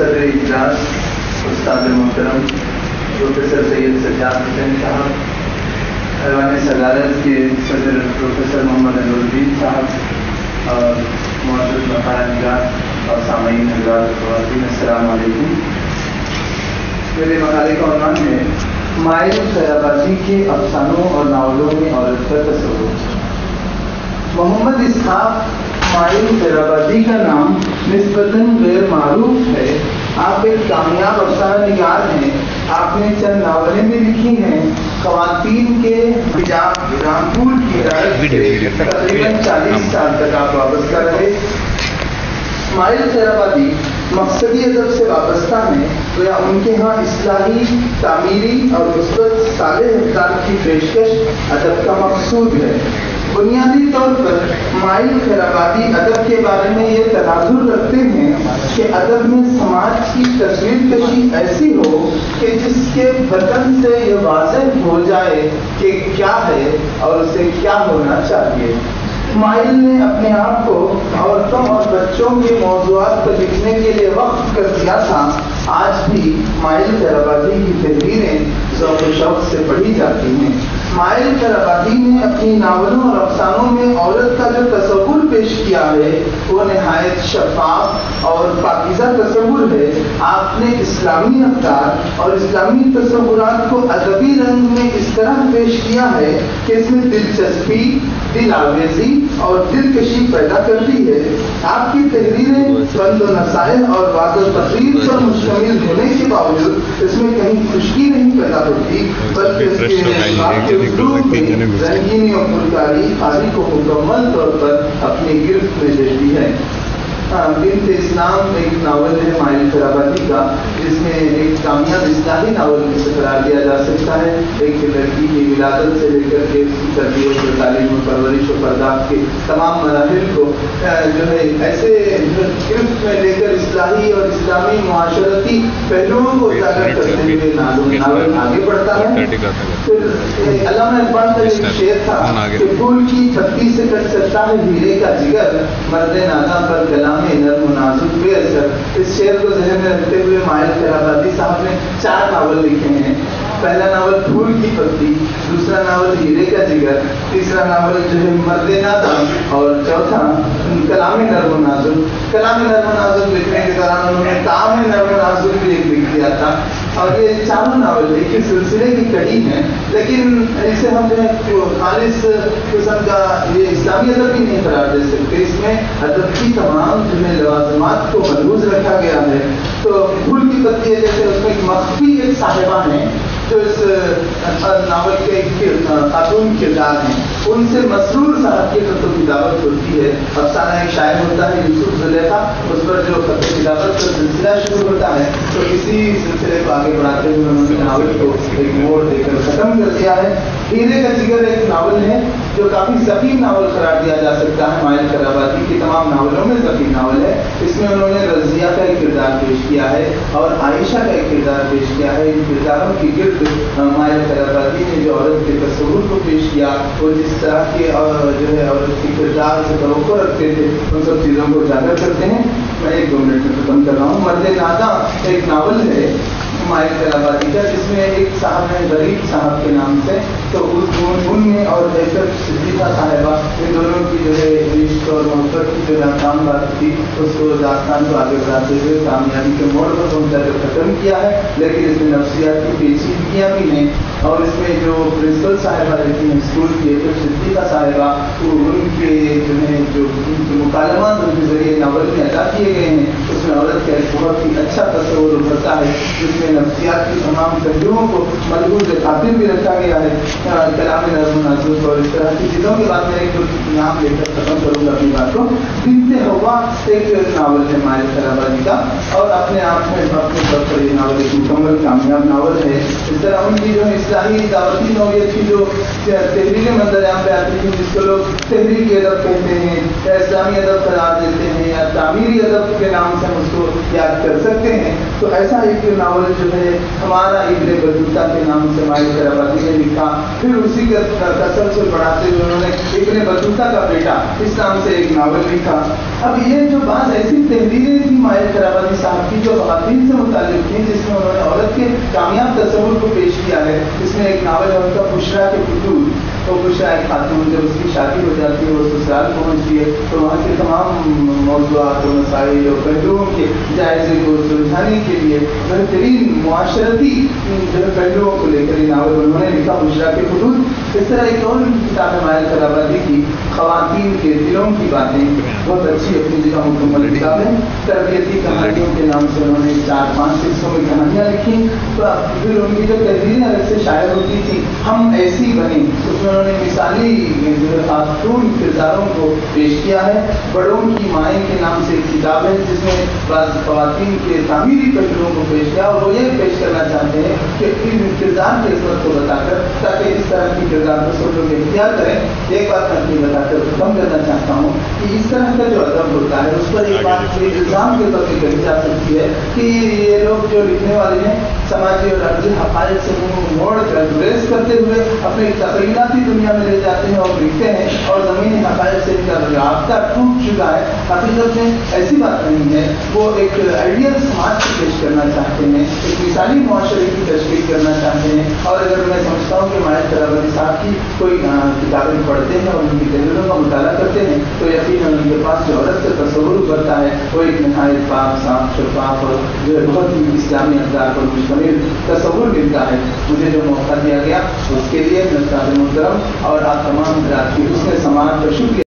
صدر اجلاس استاد محترم پروفیسر سید سجاد حسین صاحب، ایوان صدارت کے صدر پروفیسر محمد نورالدین صاحب، اور معزز مہمانان اور سامعین حضرات و خواتین، السلام علیکم۔ میرے مقالے کا عنوان ہے مائل خیرآبادی کے افسانوں اور ناولوں میں عورت کا تصور۔ محمد اسحاق مائل خیرآبادی کا نام نسبتاً غیر معروف ہے۔ آپ ایک کامیاب افسانہ نگار ہیں۔ آپ نے چند ناولیں بھی لکھی ہیں۔ خواتین کے حجاب رامپور کی عدالت سے تقریباً 40 سال تک آپ وابستہ رہے۔ مائل خیرآبادی مقصدی ادب سے وابستہ ہیں، گویا ان کے ہاں اصلاحی، تعمیری اور مثبت صالح افکار کی پیشکش ادب کا مقصود ہے۔ بنیادی طور پر مائل خیرآبادی ادب کے بارے میں یہ تناظر رکھتے ہیں کہ ادب میں سماج کی تصویر کشی ایسی ہو کہ جس کے بدن سے یہ واضح ہو جائے کہ کیا ہے اور اسے کیا ہونا چاہیے۔ مائل نے اپنے آپ کو عورتوں اور بچوں کے موضوعات پر لکھنے کے لیے وقف کر دیا تھا۔ آج بھی مائل خیرآبادی کی تحریریں ذوق و شوق سے پڑھی جاتی ہیں۔ مائل خیرآبادی نے اپنی ناولوں اور افسانوں میں عورت کا جو تصور پیش کیا ہے وہ نہایت شفاف اور پاکیزہ تصور ہے۔ آپ نے اسلامی افکار اور اسلامی تصورات کو ادبی رنگ میں اس طرح پیش کیا ہے کہ اس میں دلچسپی، دل آویزی اور دلکشی پیدا کرتی ہے۔ آپ کی تحریریں بند و نصائح اور وعد و تقریر پر مشتمل ہونے کے باوجود اس میں کہیں خشکی نہیں پیدا ہوتی، بلکہ اس کے اسلوب میں رنگینی اور پرکاری قاری کو مکمل طور پر اپنی گرفت میں لیتی ہے۔ بنت اسلام ایک ناول ہے مائل خیرآبادی کا، جس میں ایک کامیاب اصلاحی ناول سے قرار دیا جا سکتا ہے۔ ایک لڑکی کی ولادت سے لے کر کے اس کی تربیت و تعلیم و پرورش و پرداخت کے تمام مراحل کو جو ہے ایسے گرفت میں لے کر اصلاحی اور اسلامی معاشرتی پہلوؤں کو اجاگر کرتے ہوئے ناول آگے بڑھتا ہے۔ پھر علامہ اقبال کا ایک شعر تھا کہ پھول کی تھپی سے کٹ سکتا ہے ہیرے کا جگر، مرد ناداں پر کلام نرم و نازک بے اثر۔ اس شعر کو ذہن میں رکھتے ہوئے مائل خیرآبادی صاحب نے 4 ناول لکھے ہیں۔ پہلا ناول پھول کی پتی، دوسرا ناول ہیرے کا جگر، تیسرا ناول جو ہے مرد ناداں، اور چوتھا کلام نرم و نازک۔ کلام نرم و نازک لکھنے کے دوران انہوں نے کام نرم و نازک بھی ایک لکھ دیا تھا، اور یہ چاروں ناول ایک ہی سلسلے کی کڑی ہیں، لیکن اسے ہم جو ہے خالص قسم کا یہ اسلامی ادب بھی نہیں قرار دے سکتے۔ اس میں ادب کی تمام جو ہے لوازمات کو ملحوظ رکھا گیا ہے۔ تو پھول کی پتی ہے جیسے اس میں ایک مخفی ایک صاحبہ ہیں جو اس ناول کے ایک خاتون کردار ہیں، ان سے مسرور صاحب کی خط و کتابت ہوتی ہے۔ افسانہ ایک شاعر ہوتا ہے یوسف زلیخا، اس پر جو خط و کتابت کا سلسلہ شروع ہوتا ہے، تو اسی سلسلے کو آگے بڑھاتے ہوئے انہوں نے ناول کو ایک موڑ دے کر ختم کر دیا ہے۔ ہیرے کا جگر ایک ناول ہے جو کافی ضخیم ناول قرار دیا جا سکتا ہے۔ مائل خیرآبادی کے تمام ناولوں میں ضخیم ناول ہے۔ اس میں انہوں نے رضیہ کا ایک کردار پیش کیا ہے اور عائشہ کا ایک کردار پیش کیا ہے۔ ان کرداروں کی گرد مائل خیرآبادی نے جو عورت کے تصور کو پیش کیا، وہ جس طرح کے جو ہے عورت کے کردار سے توقع رکھتے تھے، ان سب چیزوں کو اجاگر کرتے ہیں۔ میں 1-2 منٹ میں ختم کر رہا ہوں۔ مرد ناداں ایک ناول ہے مائل خیرآبادی کا، جس میں ایک صاحب ہے غریب صاحب کے نام سے، تو ان میں اور بہتر صدیقہ صاحبہ، ان دونوں کی جو ہے عشق اور محبت کی جو ناکام بات تھی، اس کو داستان کو آگے بڑھاتے ہوئے کامیابی کے موڑ پر پہنچا کر ختم کیا ہے۔ لیکن اس میں نفسیات کی پیچیدگیاں بھی ہیں، اور اس میں جو پرنسپل صاحبہ رہتی ہیں اسکول کی، تو صدیقہ صاحبہ ان کے جو ہے جو مکالمات ان کے ذریعے ناول میں ادا کیے گئے ہیں، اس میں عورت کا ایک بہت ہی اچھا تصور ابھرتا ہے، جس میں نفسیات کی تمام پہلوؤں کو ملحوظ خاطر بھی رکھا گیا ہے۔ کلام نرم و نازک اور اس طرح کی چیزوں کے بعد میں ایک نام لے کر ختم کروں گا اپنی بات کو۔ بنت حوا ایک ناول ہے مائل خیرآبادی کا، اور اپنے آپ میں اپنے طور پر یہ ناول ایک مکمل کامیاب ناول ہے۔ اس طرح ان کی جو اصلاحی دعوتی نوعیت کی جو تحریریں منظر عام پہ آتی ہیں، جس کو لوگ تحریری ادب کہتے ہیں یا اسلامی ادب قرار دیتے ہیں یا تعمیری ادب کے نام سے ہم اس کو یاد کر سکتے ہیں، تو ایسا ایک ناول جو ہے ہمارا ابن بطوطہ کے نام سے مائل خیرآبادی نے لکھا، پھر اسی کا تسلسل بڑھاتے ہوئے انہوں نے ابن بطوطہ کا بیٹا اس نام سے ایک ناول لکھا. اب یہ جو بعض ایسی تحریریں تھیں مائل خیرآبادی صاحب کی جو خواتین سے متعلق تھیں، جس میں انہوں نے عورت کے کامیاب تصور کو پیش کیا ہے. اس میں ایک ناول ہے ان کا بشریٰ کے فتور. تو بشریٰ ایک خاتون جب اس کی شادی ہو جاتی ہے، وہ سسرال پہنچتی ہے، تو وہاں کے تمام موضوعات و مسائل اور پہلوؤں کے جائزے کو سلجھانے کے لیے بہترین معاشرتی پہلوؤں کو لے کر یہ ناول انہوں نے لکھا، بشریٰ کے فتور. اس طرح ایک اور کتاب ہے مائل خیرآبادی کی، خواتین کے دلوں کی باتیں، بہت اچھی اپنی جگہ مکمل کتاب ہے. تربیتی کہانیوں کے نام سے انہوں نے 4-5 حصوں میں کہانیاں لکھی. تو پھر ان کی جو تحریریں الگ سے شائع ہوتی تھی، ہم ایسی بنیں، اس میں انہوں نے مثالی خاتون کرداروں کو پیش کیا ہے. بڑوں کی مائیں کے نام سے ایک کتاب ہے جس میں بعض خواتین کے تعمیری پہلوؤں کو پیش کیا، اور وہ یہ پیش کرنا چاہتے ہیں کہ کردار کی عظمت کو بتا کر، تاکہ اس طرح کی کردار کو سب لوگ اختیار کریں. ایک بات میں اپنی بتا کر ختم کرنا چاہتا ہوں کہ اس طرح کا جو ادب ہوتا ہے اس پر ایک بات الزام کے طور پہ کہی جا سکتی ہے کہ یہ لوگ جو لکھنے والے ہیں سماجی اور ارضی حقائق سے موڑ کر گریز کرتے ہوئے اپنے تخیلاتی دنیا میں لے جاتے ہیں اور لکھتے ہیں، اور زمینی حقائق سے ان کا رابطہ ٹوٹ چکا ہے. حقیقت میں ایسی بات نہیں ہے. وہ ایک آئیڈیل سماج کو پیش کرنا چاہتے ہیں، ایک مثالی معاشرے کی تشکیل کرنا چاہتے ہیں. اور اگر میں سمجھتا ہوں کہ مائل خیرآبادی صاحب کی کوئی کتابیں پڑھتے ہیں اور ان کی تحریروں کا مطالعہ کرتے ہیں تو یقیناً ان کے پاس جو عورت کا تصور ابھرتا ہے وہ ایک نہایت پاک صاف شفاف اور جو ہے بہت ہی اسلامی اقدار پر مشتمل تصور ملتا ہے. مجھے جو موقع دیا گیا اس کے لیے میں استاد محترم اور آپ تمام حضرات کی حسن سماعت کا شکریہ